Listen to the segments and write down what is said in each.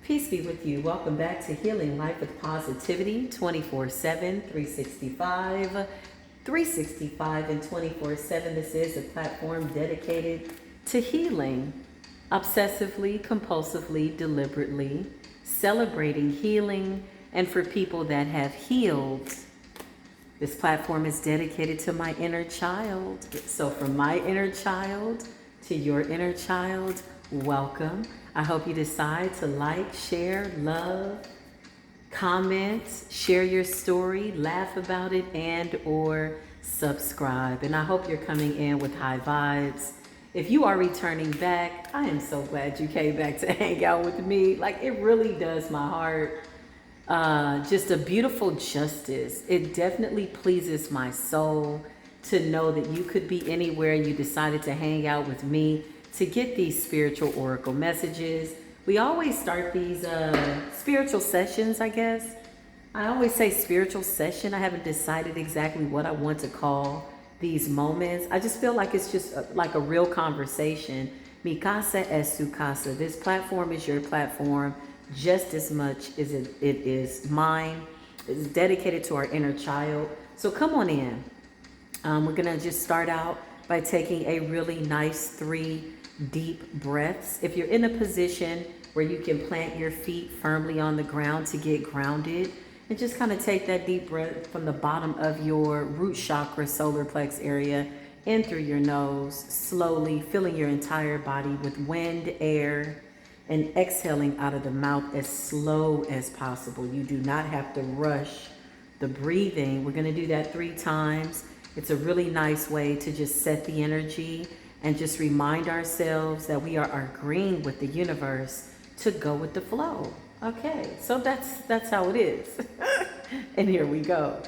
Peace be with you. Welcome back to Healing Life with Positivity 24/7, 365. 365 and 24/7. This is a platform dedicated to healing, obsessively, compulsively, deliberately, celebrating healing, and for people that have healed. This platform is dedicated to my inner child. So from my inner child to your inner child, welcome. I hope you decide to like, share, love, comment, share your story, laugh about it, and or subscribe. And I hope you're coming in with high vibes. If you are returning back, I am so glad you came back to hang out with me. Like, it really does my heart just a beautiful justice. It definitely pleases my soul to know that you could be anywhere you decided to hang out with me to get these spiritual oracle messages. We always start these spiritual sessions, I guess. I always say spiritual session. I haven't decided exactly what I want to call these moments. I just feel like it's just like a real conversation. Mi casa es su casa. This platform is your platform just as much as it is mine. It's dedicated to our inner child. So come on in. We're going to just start out by taking a really nice 3 deep breaths. If you're in a position where you can plant your feet firmly on the ground to get grounded, and just kind of take that deep breath from the bottom of your root chakra, solar plex area, in through your nose, slowly filling your entire body with wind, air, and exhaling out of the mouth as slow as possible. You do not have to rush the breathing. We're going to do that 3 times. It's a really nice way to just set the energy and just remind ourselves that we are agreeing with the universe to go with the flow. Okay, so that's how it is. And here we go.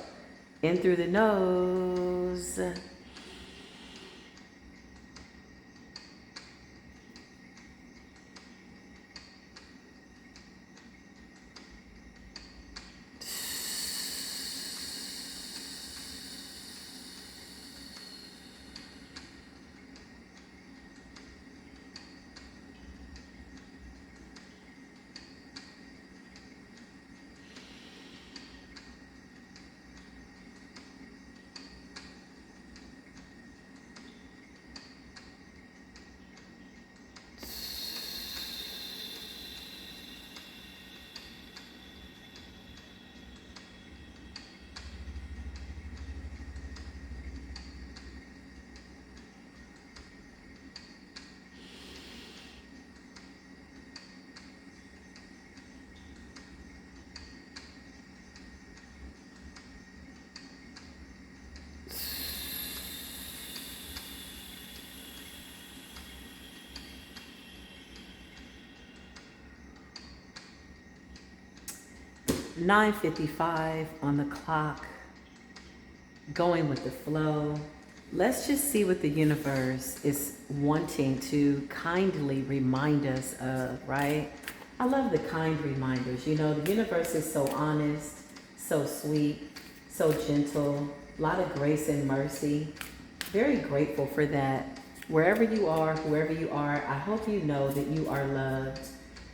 In through the nose. "9:55 on the clock, going with the flow." Let's just see what the universe is wanting to kindly remind us of, right? I love the kind reminders. You know, the universe is so honest, so sweet, so gentle, a lot of grace and mercy. Very grateful for that. Wherever you are, whoever you are, I hope you know that you are loved.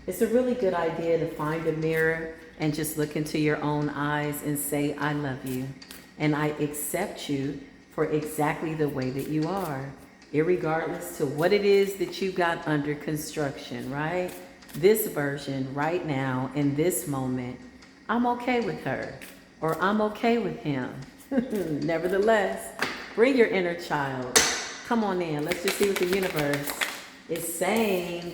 It's a really good idea to find a mirror and just look into your own eyes and say, I love you. And I accept you for exactly the way that you are, irregardless to what it is that you got under construction, right? This version right now, in this moment, I'm okay with her, or I'm okay with him. Nevertheless, bring your inner child. Come on in. Let's just see what the universe is saying.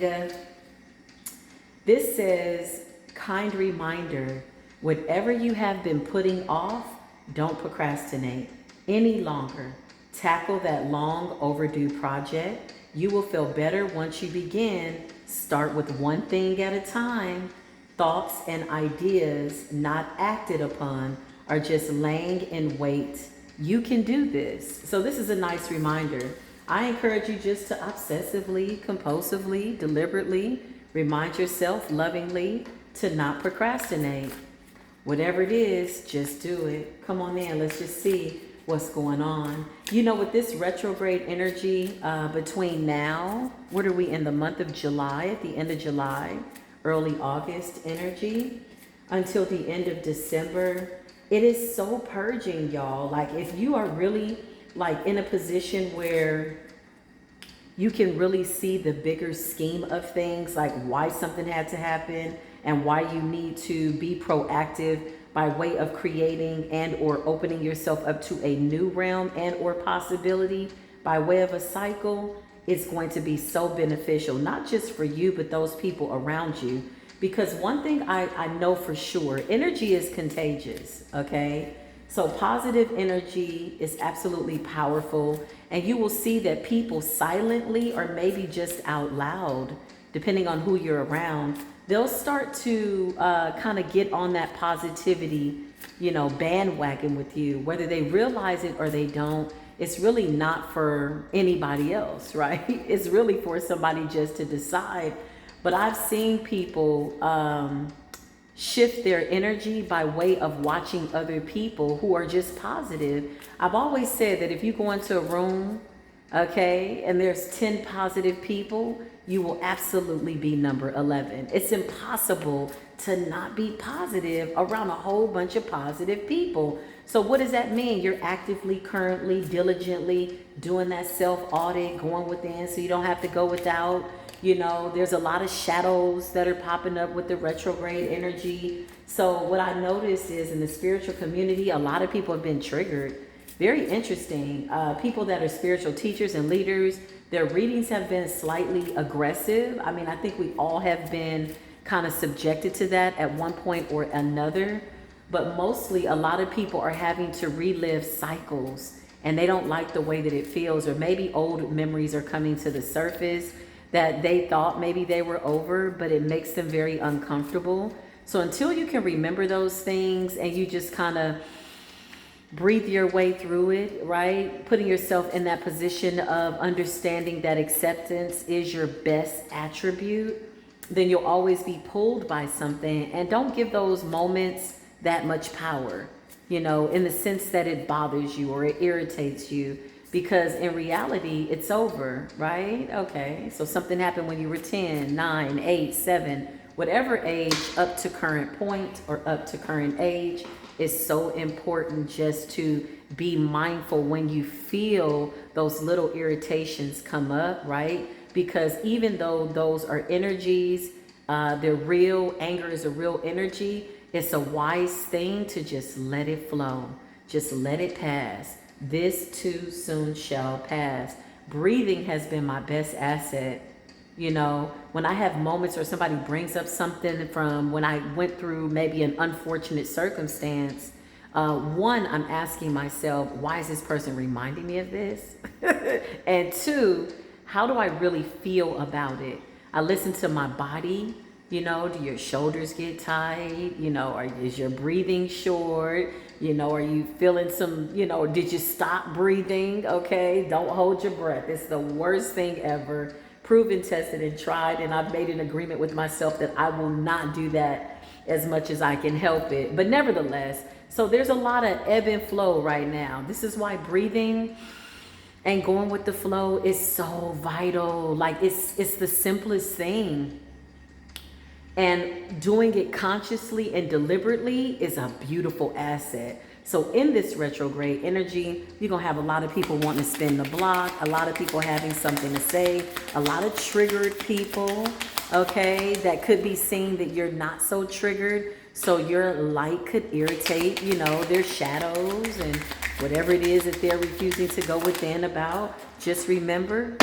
This says, kind reminder, whatever you have been putting off, don't procrastinate any longer. Tackle that long overdue project. You will feel better once you begin. Start with one thing at a time. Thoughts and ideas not acted upon are just laying in wait. You can do this. So this is a nice reminder. I encourage you just to obsessively, compulsively, deliberately remind yourself lovingly to not procrastinate. Whatever it is, just do it. Come on in. Let's just see what's going on. You know, with this retrograde energy between now, what are we in the month of July, at the end of July? early August energy until the end of December. It is so purging, y'all. Like, if you are really like in a position where you can really see the bigger scheme of things, like why something had to happen and why you need to be proactive by way of creating and or opening yourself up to a new realm and or possibility by way of a cycle, it's going to be so beneficial, not just for you, but those people around you. Because one thing I know for sure, energy is contagious, okay? So positive energy is absolutely powerful, and you will see that people silently or maybe just out loud, depending on who you're around, they'll start to kind of get on that positivity, bandwagon with you, whether they realize it or they don't. It's really not for anybody else, right? It's really for somebody just to decide. But I've seen people shift their energy by way of watching other people who are just positive. I've always said that if you go into a room, okay, and there's 10 positive people, you will absolutely be number 11. It's impossible to not be positive around a whole bunch of positive people. So what does that mean? You're actively, currently, diligently doing that self-audit, going within so you don't have to go without. There's a lot of shadows that are popping up with the retrograde energy. So what I noticed is in the spiritual community, a lot of people have been triggered. Very interesting. People that are spiritual teachers and leaders, their readings have been slightly aggressive. I mean, I think we all have been kind of subjected to that at one point or another. But mostly a lot of people are having to relive cycles and they don't like the way that it feels, or maybe old memories are coming to the surface that they thought maybe they were over, but it makes them very uncomfortable. So until you can remember those things and you just kind of breathe your way through it, right? Putting yourself in that position of understanding that acceptance is your best attribute, then you'll always be pulled by something. And don't give those moments that much power, in the sense that it bothers you or it irritates you. Because in reality, it's over, right? Okay, so something happened when you were 10, 9, 8, 7, whatever age up to current point or up to current age, is so important just to be mindful when you feel those little irritations come up, right? Because even though those are energies, they're real, anger is a real energy, it's a wise thing to just let it flow. Just let it pass. This too soon shall pass. Breathing has been my best asset. When I have moments or somebody brings up something from when I went through maybe an unfortunate circumstance, one, I'm asking myself, why is this person reminding me of this? And two, how do I really feel about it? I listen to my body. Do your shoulders get tight? Is your breathing short? Are you feeling some, did you stop breathing? Okay, don't hold your breath. It's the worst thing ever. Proven, tested, and tried. And I've made an agreement with myself that I will not do that as much as I can help it. But nevertheless, so there's a lot of ebb and flow right now. This is why breathing and going with the flow is so vital. Like it's the simplest thing. And doing it consciously and deliberately is a beautiful asset. So in this retrograde energy, you're going to have a lot of people wanting to spin the block, a lot of people having something to say, a lot of triggered people, okay, that could be seeing that you're not so triggered. So your light could irritate, their shadows and whatever it is that they're refusing to go within about. Just remember,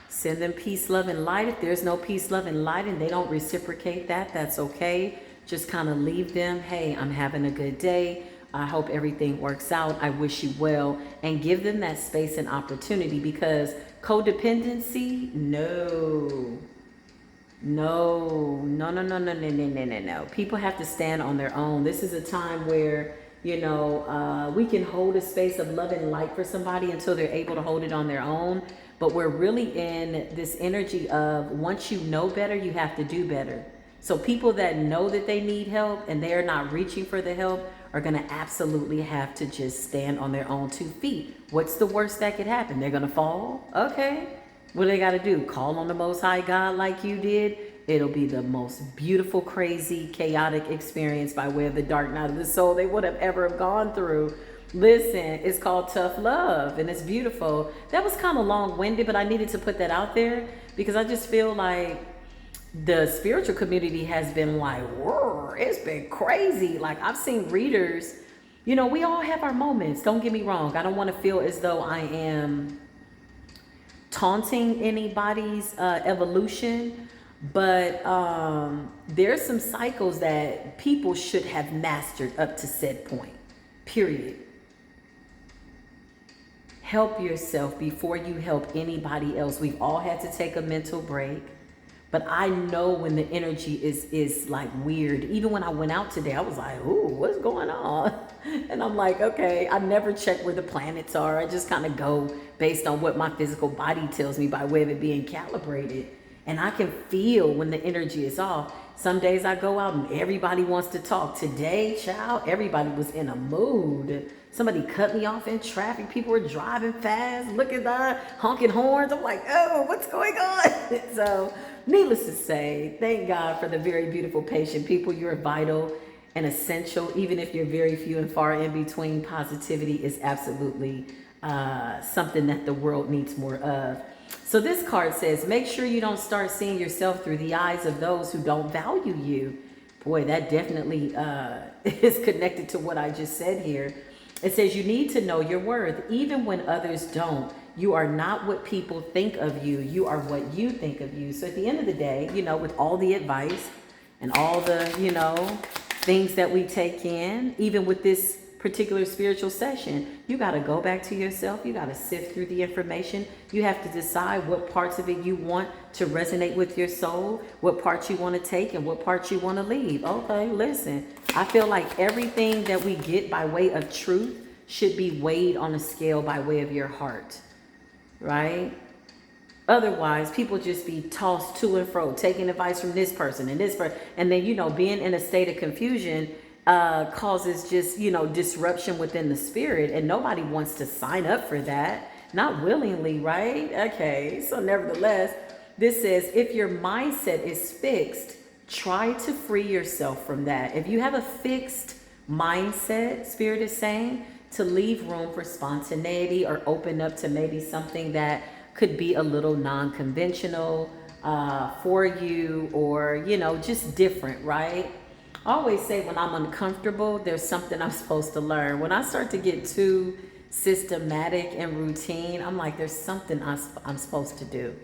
send them peace, love, and light. If there's no peace, love, and light and they don't reciprocate that, that's okay. Just kind of leave them. Hey, I'm having a good day. I hope everything works out. I wish you well. And give them that space and opportunity, because codependency, no. People have to stand on their own. This is a time where, we can hold a space of love and light for somebody until they're able to hold it on their own. But we're really in this energy of once you know better, you have to do better. So people that know that they need help and they're not reaching for the help are going to absolutely have to just stand on their own 2 feet. What's the worst that could happen? They're going to fall? Okay. What do they got to do? Call on the Most High God like you did It'll be the most beautiful, crazy, chaotic experience by way of the dark night of the soul they would have ever gone through. Listen, it's called Tough Love, and it's beautiful. That was kind of long-winded, but I needed to put that out there because I just feel like the spiritual community has been like, whoa, it's been crazy. Like, I've seen readers, you know, we all have our moments. Don't get me wrong. I don't want to feel as though I am taunting anybody's evolution, but there's some cycles that people should have mastered up to said point, period. Help yourself before you help anybody else. We've all had to take a mental break, but I know when the energy is like weird. Even when I went out today, I was like, ooh, what's going on? And I'm like, okay, I never check where the planets are. I just kind of go based on what my physical body tells me by way of it being calibrated. And I can feel when the energy is off. Some days I go out and everybody wants to talk. Today, child, everybody was in a mood. Somebody cut me off in traffic. People were driving fast, looking at honking horns. I'm like, oh, what's going on? So, needless to say, thank God for the very beautiful, patient people. You're vital and essential. Even if you're very few and far in between, positivity is absolutely something that the world needs more of. So this card says, make sure you don't start seeing yourself through the eyes of those who don't value you. Boy, that definitely is connected to what I just said here. It says you need to know your worth, even when others don't. You are not what people think of you. You are what you think of you. So at the end of the day, you know, with all the advice and all the, you know, things that we take in, even with this particular spiritual session, you got to go back to yourself. You got to sift through the information. You have to decide what parts of it you want to resonate with your soul, what parts you want to take and what parts you want to leave. Okay, listen, I feel like everything that we get by way of truth should be weighed on a scale by way of your heart, right? Otherwise, people just be tossed to and fro, taking advice from this person and this person. And then, you know, being in a state of confusion causes just, you know, disruption within the spirit. And nobody wants to sign up for that. Not willingly, right? Okay, so nevertheless, this says, if your mindset is fixed, try to free yourself from that. If you have a fixed mindset, Spirit is saying, to leave room for spontaneity or open up to maybe something that could be a little non-conventional for you, or, you know, just different, right? I always say when I'm uncomfortable, there's something I'm supposed to learn. When I start to get too systematic and routine, I'm like, there's something I'm supposed to do.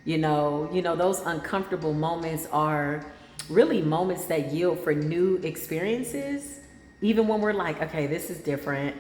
You know, those uncomfortable moments are really moments that yield for new experiences. Even when we're like, okay, this is different.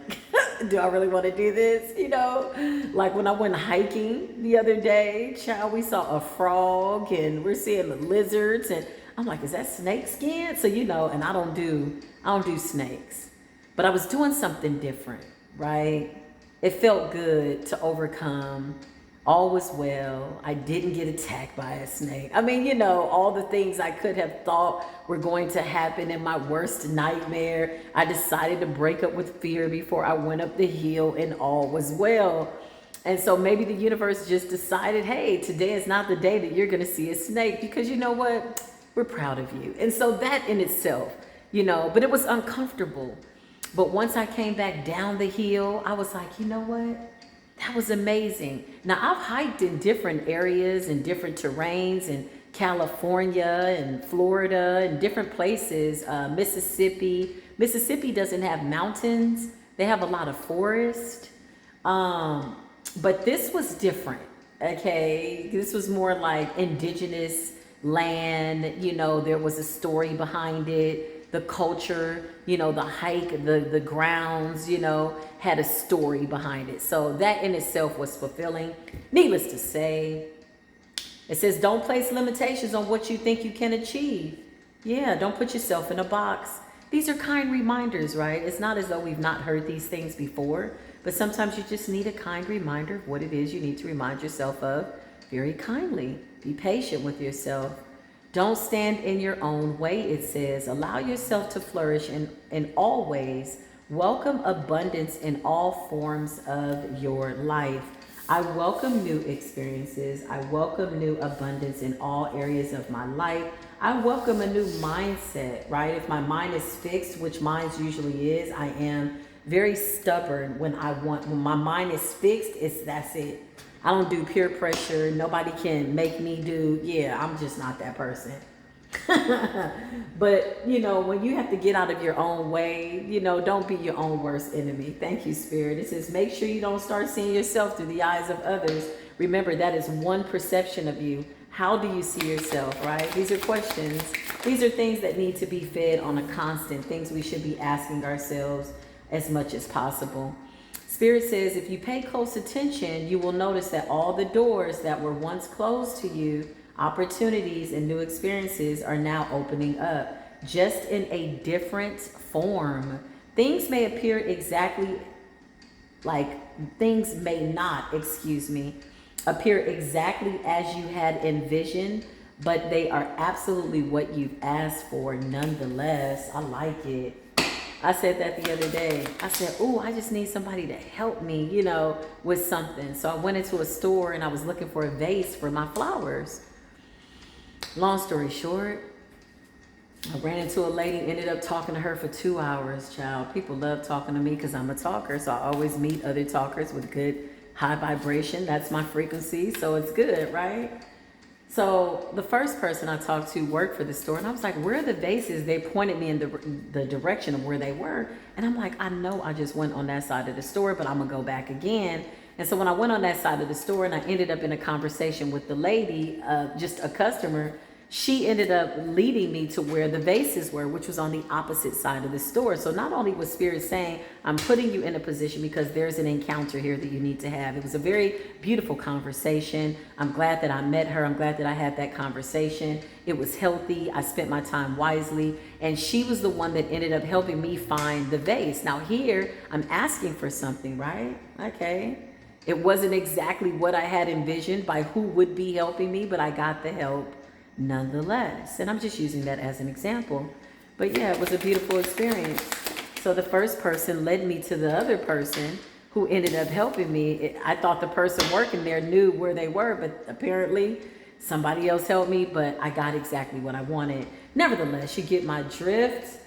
Do I really want to do this? You know, like when I went hiking the other day, child, we saw a frog and we're seeing the lizards, and I'm like, is that snake skin? So, you know, and I don't do snakes, but I was doing something different, right? It felt good to overcome. All was well. I didn't get attacked by a snake. I mean, you know, all the things I could have thought were going to happen in my worst nightmare. I decided to break up with fear before I went up the hill, and all was well. And so maybe the universe just decided, hey, today is not the day that you're going to see a snake, because you know what? We're proud of you. And so that in itself, you know, but it was uncomfortable. But once I came back down the hill, I was like, you know what? That was amazing. Now, I've hiked in different areas and different terrains in California and Florida and different places. Mississippi. Mississippi doesn't have mountains. They have a lot of forest. But this was different, okay? This was more like indigenous land. You know, there was a story behind it. The culture, you know, the hike, the grounds, you know, had a story behind it. So that in itself was fulfilling. Needless to say, it says, don't place limitations on what you think you can achieve. Yeah, don't put yourself in a box. These are kind reminders, right? It's not as though we've not heard these things before, but sometimes you just need a kind reminder of what it is you need to remind yourself of very kindly. Be patient with yourself. Don't stand in your own way, it says. Allow yourself to flourish in all ways. Welcome abundance in all forms of your life. I welcome new experiences. I welcome new abundance in all areas of my life. I welcome a new mindset, right? If my mind is fixed, which mine usually is, I am very stubborn when my mind is fixed, that's it. I don't do peer pressure. Nobody can make me do, I'm just not that person. But, when you have to get out of your own way, don't be your own worst enemy. Thank you, Spirit. It says, make sure you don't start seeing yourself through the eyes of others. Remember, that is one perception of you. How do you see yourself, right? These are questions. These are things that need to be fed on a constant, things we should be asking ourselves as much as possible. Spirit says, if you pay close attention, you will notice that all the doors that were once closed to you, opportunities and new experiences, are now opening up, just in a different form. Things may appear exactly like, things may not, appear exactly as you had envisioned, but they are absolutely what you've asked for nonetheless. I like it. I said that the other day. I said, I just need somebody to help me, with something. So I went into a store and I was looking for a vase for my flowers. Long story short, I ran into a lady, ended up talking to her for 2 hours, child. People love talking to me because I'm a talker, so I always meet other talkers with good high vibration. That's my frequency, so it's good, right? So the first person I talked to worked for the store, and I was like, where are the vases? They pointed me in the direction of where they were. And I'm like, I know I just went on that side of the store, but I'm going to go back again. And so when I went on that side of the store and I ended up in a conversation with the lady, just a customer, she ended up leading me to where the vases were, which was on the opposite side of the store. So not only was Spirit saying, I'm putting you in a position because there's an encounter here that you need to have. It was a very beautiful conversation. I'm glad that I met her. I'm glad that I had that conversation. It was healthy. I spent my time wisely. And she was the one that ended up helping me find the vase. Now here, I'm asking for something, right? Okay. It wasn't exactly what I had envisioned by who would be helping me, but I got the help nonetheless. And I'm just using that as an example. But yeah, it was a beautiful experience. So the first person led me to the other person who ended up helping me. I thought the person working there knew where they were, but apparently somebody else helped me, but I got exactly what I wanted. Nevertheless, you get my drift.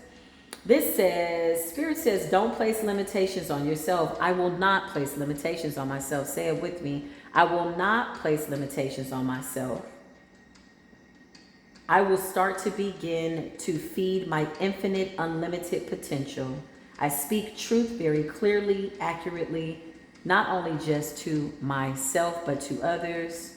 This says, Spirit says, don't place limitations on yourself. I will not place limitations on myself. Say it with me. I will not place limitations on myself. I will start to begin to feed my infinite, unlimited potential. I speak truth very clearly, accurately, not only just to myself, but to others.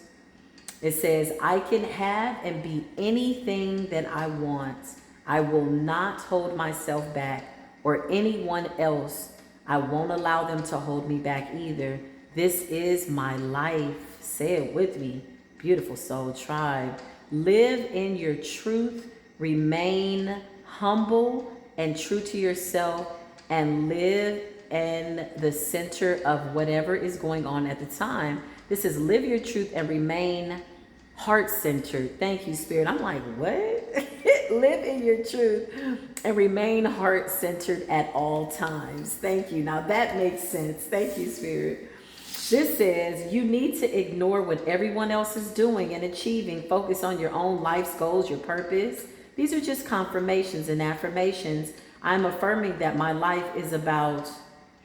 It says, I can have and be anything that I want. I will not hold myself back or anyone else. I won't allow them to hold me back either. This is my life. Say it with me. Beautiful soul tribe. Live in your truth. Remain humble and true to yourself, and live in the center of whatever is going on at the time. This is live your truth and remain heart-centered. Thank you, Spirit. I'm like, what? Live in your truth and remain heart-centered at all times. Thank you. Now that makes sense. Thank you, Spirit. This says you need to ignore what everyone else is doing and achieving. Focus on your own life's goals, your purpose. These are just confirmations and affirmations. I'm affirming that my life is about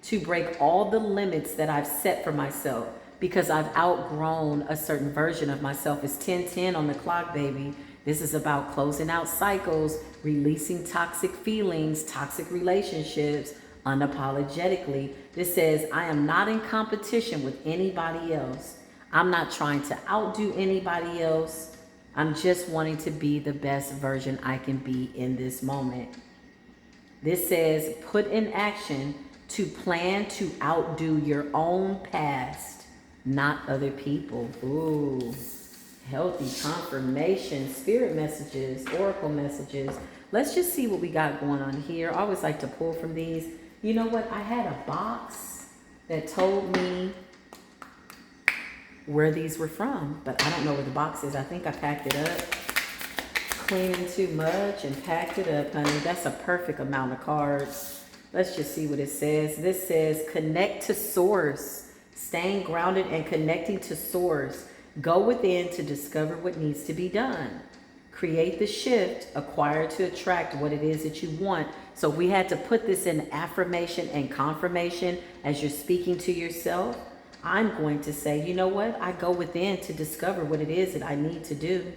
to break all the limits that I've set for myself, because I've outgrown a certain version of myself. It's 10:10 on the clock, baby. This is about closing out cycles, releasing toxic feelings, toxic relationships, unapologetically. This says, I am not in competition with anybody else. I'm not trying to outdo anybody else. I'm just wanting to be the best version I can be in this moment. This says, put in action to plan to outdo your own past, not other people. Ooh, healthy confirmation, spirit messages, oracle messages. Let's just see what we got going on here. I always like to pull from these. You know what? I had a box that told me where these were from, but I don't know where the box is. I think I packed it up. Cleaning too much and packed it up, honey. That's a perfect amount of cards. Let's just see what it says. This says, connect to source. staying grounded and connecting to source. Go within to discover what needs to be done. Create the shift, acquire to attract what it is that you want. So we had to put this in affirmation and confirmation as you're speaking to yourself. I'm going to say, you know what? I go within to discover what it is that I need to do.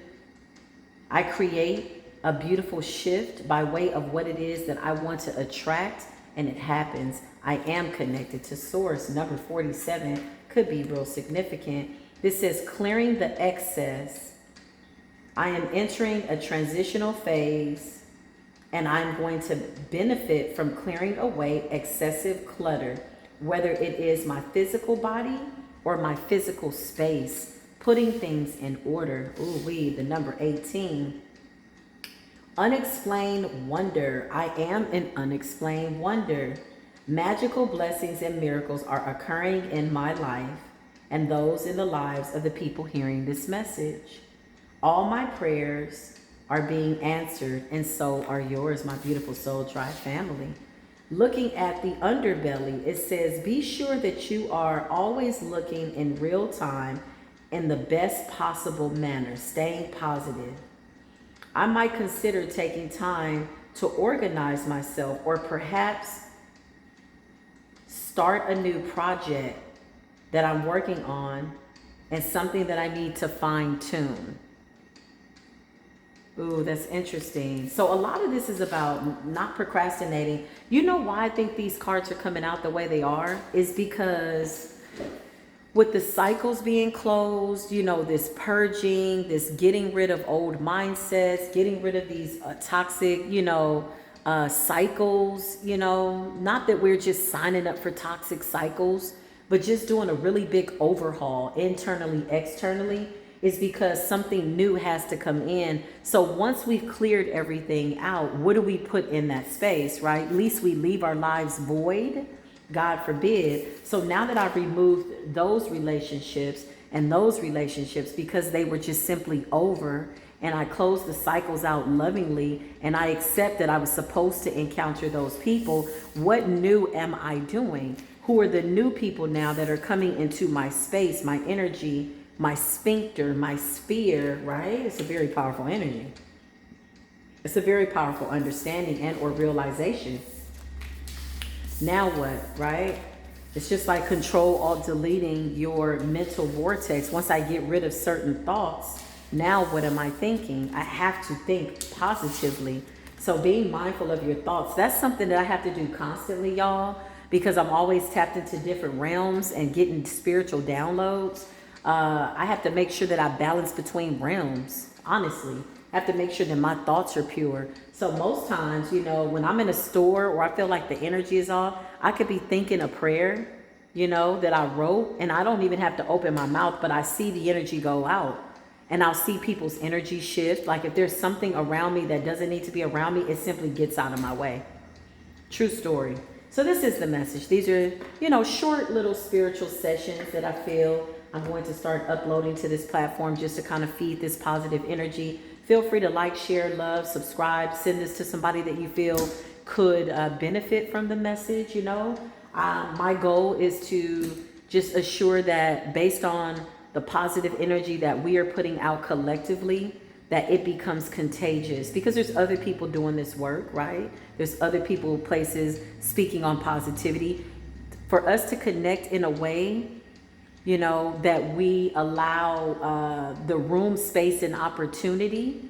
I create a beautiful shift by way of what it is that I want to attract, and it happens. I am connected to source. Number 47 could be real significant. This says clearing the excess. I am entering a transitional phase, and I'm going to benefit from clearing away excessive clutter, whether it is my physical body or my physical space, putting things in order. The number 18. Unexplained wonder. I am an unexplained wonder. Magical blessings and miracles are occurring in my life and those in the lives of the people hearing this message. All my prayers are being answered, and so are yours, my beautiful Soul Tribe family. Looking at the underbelly, it says, be sure that you are always looking in real time in the best possible manner, staying positive. I might consider taking time to organize myself, or perhaps start a new project that I'm working on and something that I need to fine tune. That's interesting. So a lot of this is about not procrastinating. You know why I think these cards are coming out the way they are? Is because with the cycles being closed, this purging, this getting rid of old mindsets, getting rid of these toxic, cycles, not that we're just signing up for toxic cycles, but just doing a really big overhaul internally, externally, is because something new has to come in. So once we've cleared everything out, what do we put in that space, right? At least we leave our lives void, God forbid. So now that I've removed those relationships because they were just simply over, and I closed the cycles out lovingly, and I accept that I was supposed to encounter those people, what new am I doing? Who are the new people now that are coming into my space, my energy, my sphincter, my sphere, right? It's a very powerful energy. It's a very powerful understanding and or realization. Now what, right? It's just like control, alt, deleting your mental vortex. Once I get rid of certain thoughts, now what am I thinking? I have to think positively. So being mindful of your thoughts, that's something that I have to do constantly, y'all, because I'm always tapped into different realms and getting spiritual downloads. I have to make sure that I balance between realms, honestly. I have to make sure that my thoughts are pure. So most times, when I'm in a store or I feel like the energy is off, I could be thinking a prayer, that I wrote, and I don't even have to open my mouth, but I see the energy go out. And I'll see people's energy shift. Like if there's something around me that doesn't need to be around me, it simply gets out of my way. True story. So this is the message. These are, short little spiritual sessions that I feel I'm going to start uploading to this platform just to kind of feed this positive energy. Feel free to like, share, love, subscribe, send this to somebody that you feel could benefit from the message, My goal is to just assure that based on the positive energy that we are putting out collectively, that it becomes contagious, because there's other people doing this work, right? There's other people, places speaking on positivity. For us to connect in a way, that we allow the room, space, and opportunity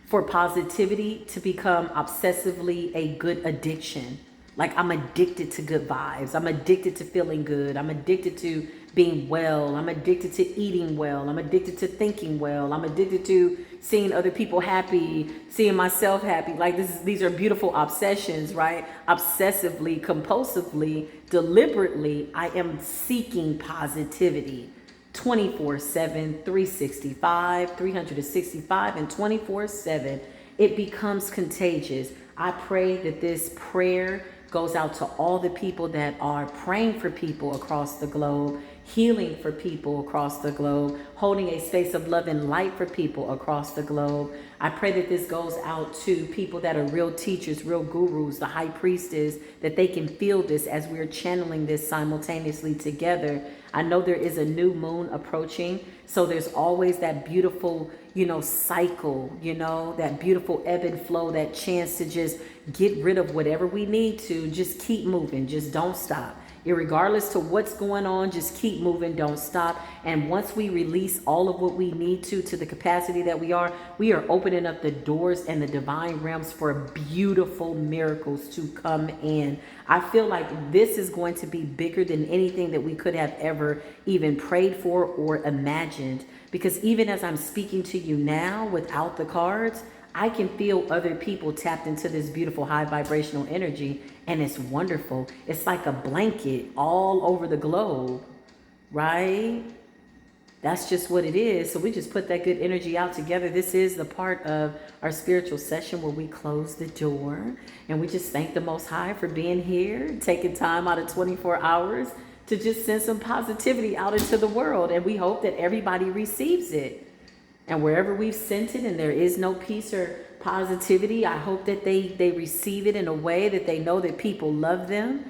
for positivity to become obsessively a good addiction. Like I'm addicted to good vibes. I'm addicted to feeling good. I'm addicted to being well. I'm addicted to eating well. I'm addicted to thinking well. I'm addicted to seeing other people happy, seeing myself happy. Like these are beautiful obsessions, right? Obsessively, compulsively, deliberately, I am seeking positivity 24/7, 365, 365, and 24/7. It becomes contagious. I pray that this prayer goes out to all the people that are praying for people across the globe, healing for people across the globe, holding a space of love and light for people across the globe. I pray that this goes out to people that are real teachers, real gurus, the high priestess, that they can feel this as we're channeling this simultaneously together. I know there is a new moon approaching, so there's always that beautiful, cycle, that beautiful ebb and flow, that chance to just get rid of whatever we need to, just keep moving, just don't stop. Irregardless to what's going on, just keep moving, don't stop. And once we release all of what we need to the capacity that we are opening up the doors and the divine realms for beautiful miracles to come in. I feel like this is going to be bigger than anything that we could have ever even prayed for or imagined. Because even as I'm speaking to you now without the cards, I can feel other people tapped into this beautiful high vibrational energy, and it's wonderful. It's like a blanket all over the globe, right? That's just what it is. So we just put that good energy out together. This is the part of our spiritual session where we close the door, and we just thank the Most High for being here, taking time out of 24 hours to just send some positivity out into the world. And we hope that everybody receives it. And wherever we've sent it and there is no peace or positivity, I hope that they receive it in a way that they know that people love them.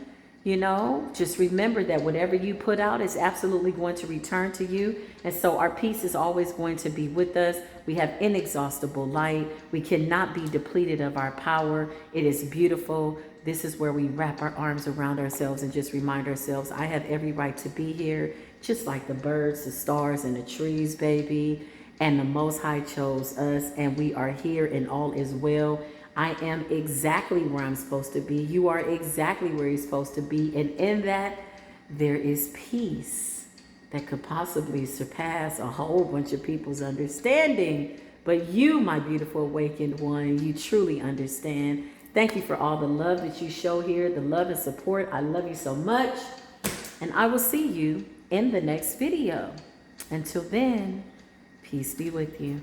Just remember that whatever you put out is absolutely going to return to you. And so our peace is always going to be with us. We have inexhaustible light. We cannot be depleted of our power. It is beautiful. This is where we wrap our arms around ourselves and just remind ourselves, I have every right to be here, just like the birds, the stars, and the trees, baby. And the Most High chose us, and we are here, and all is well. I am exactly where I'm supposed to be. You are exactly where you're supposed to be. And in that, there is peace that could possibly surpass a whole bunch of people's understanding. But you, my beautiful awakened one, you truly understand. Thank you for all the love that you show here, the love and support. I love you so much. And I will see you in the next video. Until then, peace be with you.